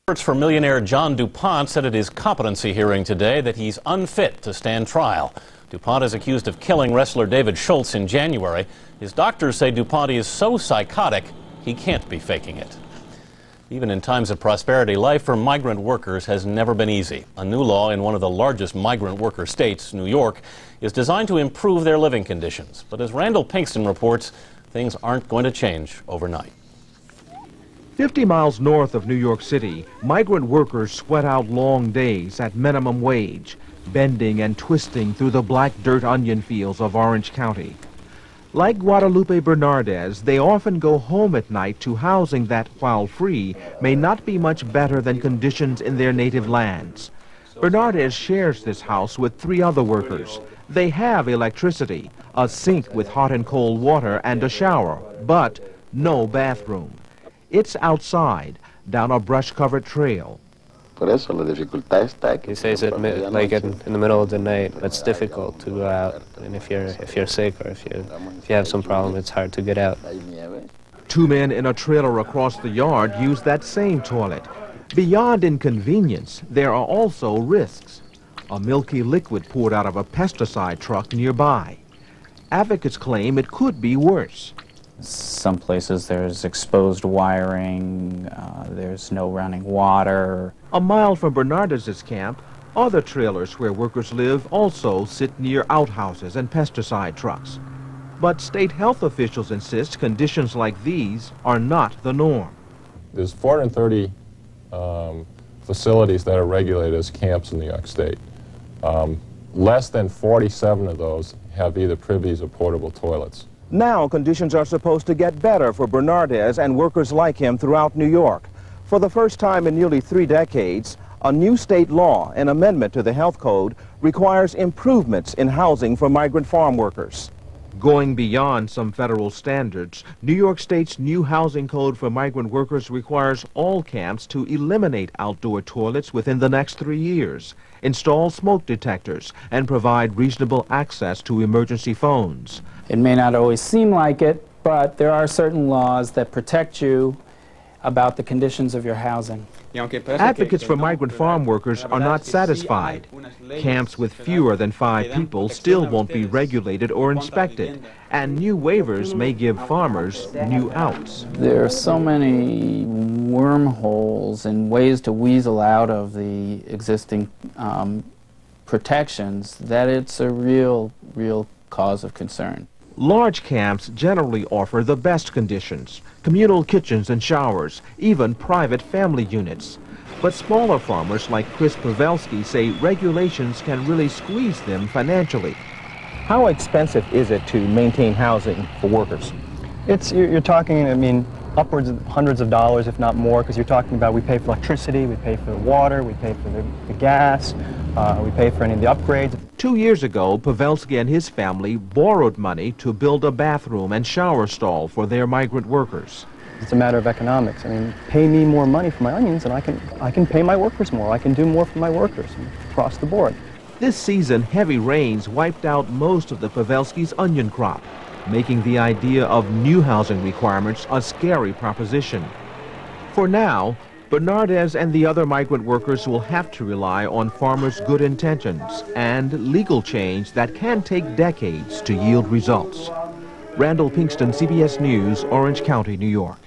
Experts for millionaire John DuPont said at his competency hearing today that he's unfit to stand trial. DuPont is accused of killing wrestler David Schultz in January. His doctors say DuPont is so psychotic he can't be faking it. Even in times of prosperity, life for migrant workers has never been easy. A new law in one of the largest migrant worker states, New York, is designed to improve their living conditions. But as Randall Pinkston reports, things aren't going to change overnight. 50 miles north of New York City, migrant workers sweat out long days at minimum wage, bending and twisting through the black dirt onion fields of Orange County. Like Guadalupe Bernardez, they often go home at night to housing that, while free, may not be much better than conditions in their native lands. Bernardez shares this house with 3 other workers. They have electricity, a sink with hot and cold water, and a shower, but no bathroom. It's outside, down a brush-covered trail. He says it like in the middle of the night. It's difficult to go out, and if you're sick or if you have some problem, it's hard to get out. 2 men in a trailer across the yard use that same toilet. Beyond inconvenience, there are also risks. A milky liquid poured out of a pesticide truck nearby. Advocates claim it could be worse. Some places there's exposed wiring, there's no running water. A mile from Bernardez's camp, other trailers where workers live also sit near outhouses and pesticide trucks. But state health officials insist conditions like these are not the norm. There's 430 facilities that are regulated as camps in New York State. Less than 47 of those have either privies or portable toilets. Now conditions are supposed to get better for Bernardez and workers like him throughout New York. For the first time in nearly 3 decades, a new state law, an amendment to the health code, requires improvements in housing for migrant farm workers. Going beyond some federal standards, New York State's new housing code for migrant workers requires all camps to eliminate outdoor toilets within the next 3 years, install smoke detectors, and provide reasonable access to emergency phones. It may not always seem like it, but there are certain laws that protect you about the conditions of your housing. Advocates for migrant farm workers are not satisfied. Camps with fewer than 5 people still won't be regulated or inspected, and new waivers may give farmers new outs. There are so many wormholes and ways to weasel out of the existing protections that it's a real cause of concern. Large camps generally offer the best conditions, communal kitchens and showers, even private family units. But smaller farmers like Chris Pawelski say regulations can really squeeze them financially. How expensive is it to maintain housing for workers? You're talking, I mean, upwards of hundreds of dollars, if not more, because you're talking about we pay for electricity, we pay for the water, we pay for the gas, we pay for any of the upgrades. 2 years ago, Pawelski and his family borrowed money to build a bathroom and shower stall for their migrant workers. It's a matter of economics. I mean, pay me more money for my onions and I can pay my workers more. I can do more for my workers across the board. This season, heavy rains wiped out most of the Pawelski's onion crop, making the idea of new housing requirements a scary proposition. For now, Bernardez and the other migrant workers will have to rely on farmers' good intentions and legal change that can take decades to yield results. Randall Pinkston, CBS News, Orange County, New York.